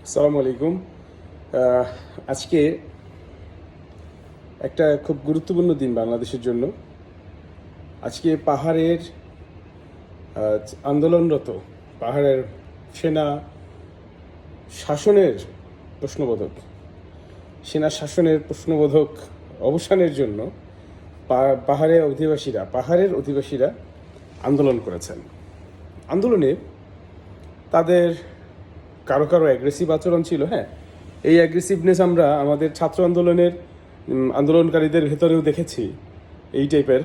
আসসালামু আলাইকুম। আজকে একটা খুব গুরুত্বপূর্ণ দিন বাংলাদেশের জন্য। আজকে পাহাড়ের আন্দোলনরত পাহাড়ের সেনা শাসনের প্রশ্নবোধক সেনা শাসনের প্রশ্নবোধক অবসানের জন্য পাহাড়ের অধিবাসীরা আন্দোলন করেছেন। আন্দোলনে তাদের কারো কারো অ্যাগ্রেসিভ আচরণ ছিল। হ্যাঁ, এই অ্যাগ্রেসিভনেস আমরা আমাদের ছাত্র আন্দোলনের আন্দোলনকারীদের ভেতরেও দেখেছি। এই টাইপের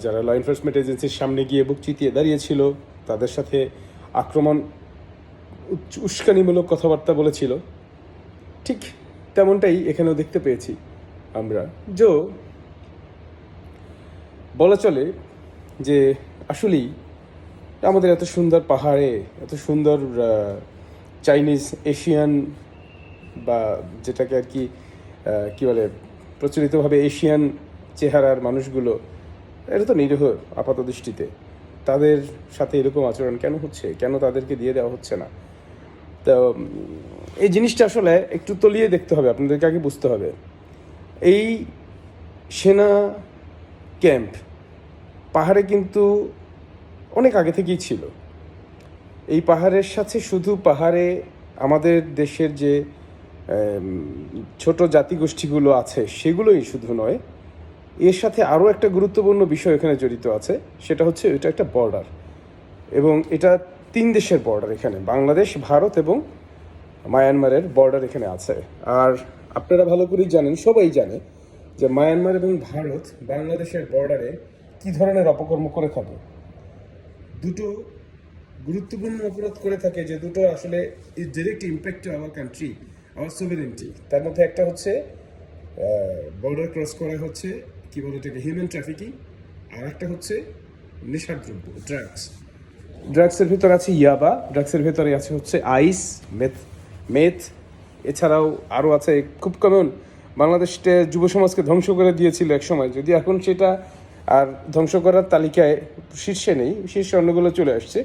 যারা ল এনফোর্সমেন্ট এজেন্সির সামনে গিয়ে বুক চিতিয়ে দাঁড়িয়েছিল, তাদের সাথে আক্রমণ উস্কানিমূলক কথাবার্তা বলেছিল, ঠিক তেমনটাই এখানেও দেখতে পেয়েছি আমরা। বলা চলে যে আসলেই আমাদের এত সুন্দর পাহাড়ে এত সুন্দর চাইনিজ এশিয়ান বা যেটাকে আর কি কী বলে প্রচলিতভাবে এশিয়ান চেহারার মানুষগুলো, এটা তো নিরীহ আপাত দৃষ্টিতে। তাদের সাথে এরকম আচরণ কেন হচ্ছে, কেন তাদেরকে দিয়ে দেওয়া হচ্ছে না? তো এই জিনিসটা আসলে একটু তলিয়ে দেখতে হবে, আপনাদেরকে আগে বুঝতে হবে। এই সেনা ক্যাম্প পাহাড়ে কিন্তু অনেক আগে থেকেই ছিল। এই পাহাড়ের সাথে শুধু পাহাড়ে আমাদের দেশের যে ছোট জাতিগোষ্ঠীগুলো আছে সেগুলোই শুধু নয়, এর সাথে আরও একটা গুরুত্বপূর্ণ বিষয় এখানে জড়িত আছে। সেটা হচ্ছে এটা একটা বর্ডার, এবং এটা 3 দেশের বর্ডার। এখানে বাংলাদেশ, ভারত এবং মায়ানমারের বর্ডার এখানে আছে। আর আপনারা ভালো করেই জানেন, সবাই জানে যে মায়ানমার এবং ভারত বাংলাদেশের বর্ডারে কী ধরনের অপকর্ম করে থাকে। দুটো গুরুত্বপূর্ণ অপরাধ করে থাকে, যে দুটো আসলে is direct impact to our country, our sovereignty. তার মধ্যে একটা হচ্ছে বর্ডার ক্রস করা হচ্ছে কী বলে এটাকে হিউম্যান ট্রাফিকিং, আর একটা হচ্ছে নেশার দ্রব্য, ড্রাগসের ভিতরে আছে ইয়াবা, ড্রাগসের ভিতরে আছে হচ্ছে আইস, মেথ। এছাড়াও আরও আছে খুব কমন। বাংলাদেশে যুব সমাজকে ধ্বংস করে দিয়েছিল এক সময়, যদি এখন সেটা আর ধ্বংস করার তালিকায় শীর্ষে নেই, শীর্ষে অন্যগুলো চলে আসছে,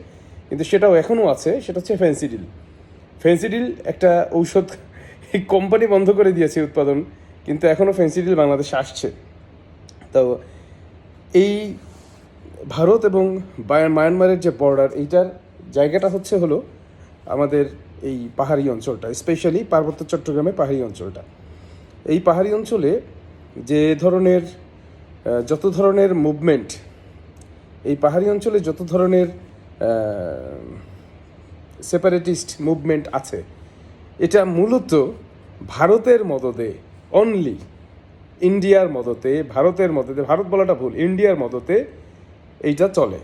কিন্তু সেটাও এখনও আছে। সেটা হচ্ছে ফেন্সিডিল একটা ঔষধ কোম্পানি বন্ধ করে দিয়েছে উৎপাদন, কিন্তু এখনও ফেন্সিডিল বাংলাদেশে আসছে। তো এই ভারত এবং মায়ানমারের যে বর্ডার, এইটার জায়গাটা হলো আমাদের এই পাহাড়ি অঞ্চলটা, স্পেশালি পার্বত্য চট্টগ্রামের পাহাড়ি অঞ্চলটা। এই পাহাড়ি অঞ্চলে যে ধরনের যত ধরনের মুভমেন্ট, এই পাহাড়ি অঞ্চলে যত ধরনের সেপারেটিস্ট মুভমেন্ট আছে, এটা মূলত ভারতের মদদে, অনলি ইন্ডিয়ার মদতে, ভারত বলাটা ভুল, ইন্ডিয়ার মদতে এইটা চলে।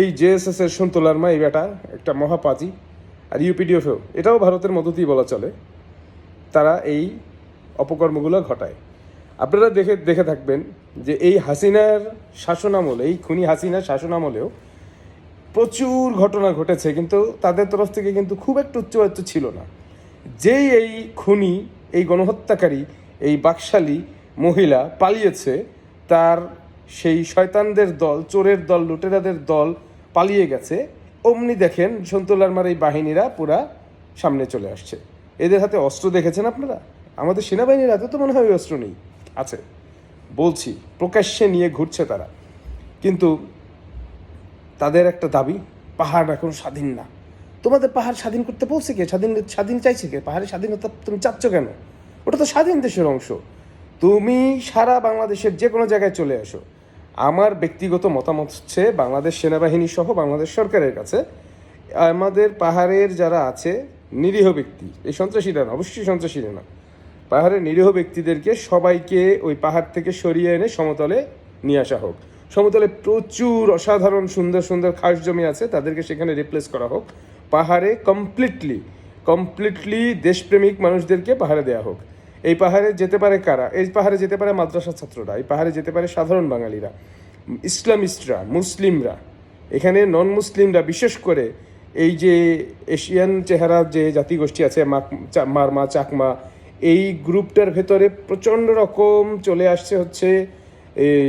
এই জেএসএস এর সন্তুলার মা এই বেটা একটা মহাপাজি, আর ইউপিডিএফও এটাও ভারতের মদতেই বলা চলে। তারা এই অপকর্মগুলো ঘটায়। আপনারা দেখে থাকবেন যে এই হাসিনার শাসনামলে, এই খুনি হাসিনার শাসনামলেও প্রচুর ঘটনা ঘটেছে, কিন্তু তাদের তরফ থেকে কিন্তু খুব একটা উচ্চবাচ্য ছিল না। যেই এই খুনি, এই গণহত্যাকারী, এই বাকশালী মহিলা পালিয়েছে, তার সেই শয়তানদের দল, চোরের দল, লুটেরাদের দল পালিয়ে গেছে, অমনি দেখেন সন্তুলারমার এই বাহিনীরা পুরা সামনে চলে আসছে। এদের হাতে অস্ত্র দেখেছেন আপনারা? আমাদের সেনাবাহিনীর হাতে তো মনে হয় ওই অস্ত্র নেই, আছে বলছি, প্রকাশ্যে নিয়ে ঘুরছে তারা। কিন্তু তাদের একটা দাবি, পাহাড় এখন স্বাধীন না। তোমাদের পাহাড় স্বাধীন করতে বলছে কে? স্বাধীন চাইছে কে? পাহাড়ের স্বাধীনতা তুমি চাচ্ছ কেন? ওটা তো স্বাধীন দেশের অংশ। তুমি সারা বাংলাদেশের যে কোনো জায়গায় চলে আসো। আমার ব্যক্তিগত মতামত হচ্ছে, বাংলাদেশ সেনাবাহিনী সহ বাংলাদেশ সরকারের কাছে আমাদের পাহাড়ের যারা আছে নিরীহ ব্যক্তি, এই সন্ত্রাসীরা না, অবশ্যই সন্ত্রাসীরা না, পাহাড়ের নিরীহ ব্যক্তিদেরকে সবাইকে ওই পাহাড় থেকে সরিয়ে এনে সমতলে নিয়ে আসা হোক। সমতলে প্রচুর অসাধারণ সুন্দর সুন্দর খাস জমি আছে, তাদেরকে সেখানে রিপ্লেস করা হোক। পাহাড়ে কমপ্লিটলি দেশপ্রেমিক মানুষদেরকে পাহাড়ে দেওয়া হোক। এই পাহাড়ে যেতে পারে কারা? এই পাহাড়ে যেতে পারে মাদ্রাসা ছাত্ররা, এই পাহাড়ে যেতে পারে সাধারণ বাঙালিরা, ইসলামিস্টরা, মুসলিমরা, এখানে নন মুসলিমরা, বিশেষ করে এই যে এশিয়ান চেহারা যে জাতিগোষ্ঠী আছে, মারমা, চাকমা, এই গ্রুপটার ভেতরে প্রচণ্ড রকম চলে আসছে হচ্ছে এই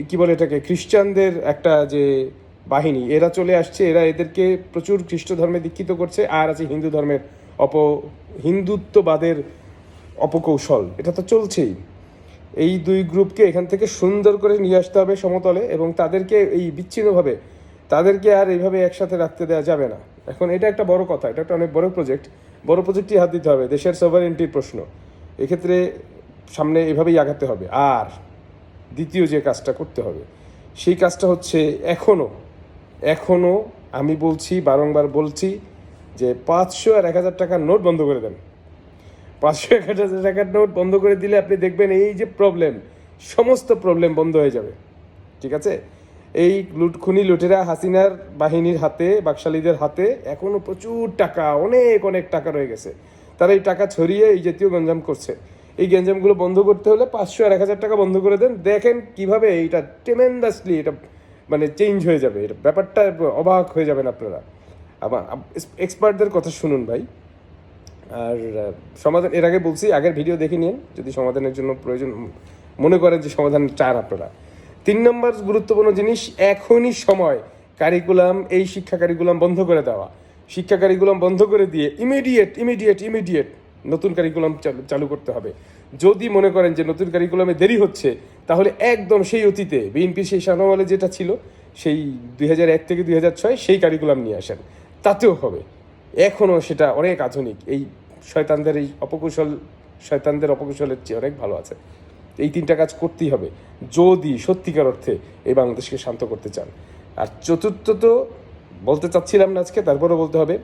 কী বলে এটাকে, খ্রিস্টানদের একটা যে বাহিনী, এরা চলে আসছে, এরা এদেরকে প্রচুর খ্রিস্ট ধর্মে দীক্ষিত করছে, আর আছে হিন্দু ধর্মের হিন্দুত্ববাদের অপকৌশল, এটা তো চলছেই। এই দুই গ্রুপকে এখান থেকে সুন্দর করে নিয়ে আসতে হবে সমতলে, এবং তাদেরকে এই বিচ্ছিন্নভাবে তাদেরকে আর এইভাবে একসাথে রাখতে দেওয়া যাবে না। এখন এটা একটা বড় কথা, এটা একটা অনেক বড় প্রজেক্টই হাত দিতে হবে, দেশের সভারেন্টির প্রশ্ন। এক্ষেত্রে সামনে এভাবেই আগাতে হবে। আর দ্বিতীয় যে কাজটা করতে হবে, সেই কাজটা হচ্ছে এখনও আমি বলছি, বারংবার বলছি যে 500 আর 1000 টাকার নোট বন্ধ করে দেন। 500-1000 টাকার নোট বন্ধ করে দিলে আপনি দেখবেন এই যে সমস্ত প্রবলেম বন্ধ হয়ে যাবে। ঠিক আছে? এই লুটেরা হাসিনার বাহিনীর হাতে, বাকশালীদের হাতে এখনো প্রচুর টাকা, অনেক টাকা রয়ে গেছে। তারা এই টাকা ছড়িয়ে এই জাতীয় গঞ্জাম করছে। এই গঞ্জামগুলো বন্ধ করতে হলে 500 আর 1000 টাকা বন্ধ করে দেন। দেখেন কিভাবে এটা ট্রেমেন্ডাসলি এটা মানে চেঞ্জ হয়ে যাবে। এটা ব্যাপারটা অবাক হয়ে যাবেন আপনারা। আবার এক্সপার্টদের কথা শুনুন ভাই। আর সমাধান এর আগে বলছি, আগের ভিডিও দেখে নিন যদি সমাধানের জন্য প্রয়োজন মনে করেন যে সমাধান চান আপনারা। 3 নম্বর গুরুত্বপূর্ণ জিনিস, এখনই সময় এই শিক্ষা কারিকুলাম বন্ধ করে দেওয়া। শিক্ষা কারিকুলাম বন্ধ করে দিয়ে ইমিডিয়েট নতুন কারিকুলাম চালু করতে হবে। যদি মনে করেন যে নতুন কারিকুলামে দেরি হচ্ছে, তাহলে একদম সেই অতীতে বিএনপির সেই শাসনামলে যেটা ছিল, সেই 2001 থেকে 2006 সেই কারিকুলাম নিয়ে আসেন, তাতেও হবে। এখনও সেটা অনেক আধুনিক। এই শয়তানদের অপকৌশলের চেয়ে অনেক ভালো আছে। এই 3টা কাজ করতেই হবে যদি সত্যিকার অর্থে এই বাংলাদেশকে শান্ত করতে চান। আর চতুর্থ তো বলতে চাচ্ছিলাম না আজকে, তারপরে বলতে হবে,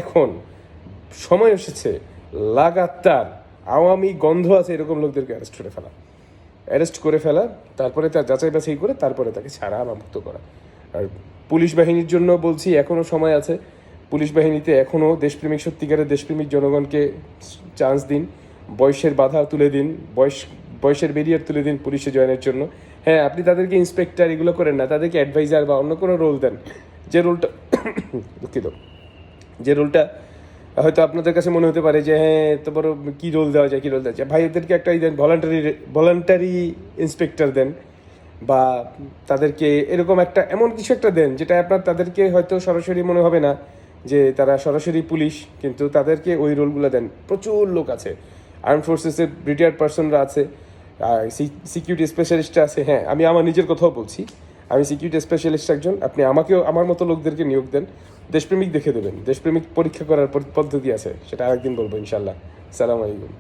এখন সময় এসেছে লাগাতার আওয়ামী গন্ধ আছে এরকম লোকদেরকে অ্যারেস্ট করে ফেলা, তারপরে তার যাচাই বাছাই করে তারপরে তাকে ছাড়া বা মুক্ত করা। আর পুলিশ বাহিনীর জন্য বলছি, এখনও সময় আছে। পুলিশ বাহিনীতে এখনও সত্যিকারের দেশপ্রেমিক জনগণকে চান্স দিন। বয়সের বাধা তুলে দিন, বয়সের ব্যারিয়ার তুলে দিন পুলিশে জয়েনের জন্য। হ্যাঁ, আপনি তাদেরকে ইন্সপেক্টর এগুলো করেন না, তাদেরকে অ্যাডভাইজার বা অন্য কোনো রোল দেন, যে রোলটা হয়তো আপনাদের কাছে মনে হতে পারে যে হ্যাঁ এত বড় কী রোল দেওয়া যায় ভাই, ওদেরকে একটা দেন, ভলান্টারি ইন্সপেক্টর দেন, বা তাদেরকে এরকম এমন কিছু একটা দেন যেটা তাদেরকে হয়তো সরাসরি মনে হবে না যে তারা সরাসরি পুলিশ, কিন্তু তাদেরকে ওই রোলগুলো দেন। প্রচুর লোক আছে, আর্ম ফোর্সেসের রিটায়ার্ড পার্সনরা আছে, সিকিউরিটি স্পেশালিস্ট আছে। হ্যাঁ, আমি আমার নিজের কথাও বলছি, আমি সিকিউরিটি স্পেশালিস্ট একজন। আপনি আমাকেও আমার মতো লোকদেরকে নিয়োগ দেন, দেশপ্রেমিক দেখে দেবেন। দেশপ্রেমিক পরীক্ষা করার পদ্ধতি আছে, সেটা আরেকদিন বলবো ইনশাল্লাহ। আসসালামু আলাইকুম।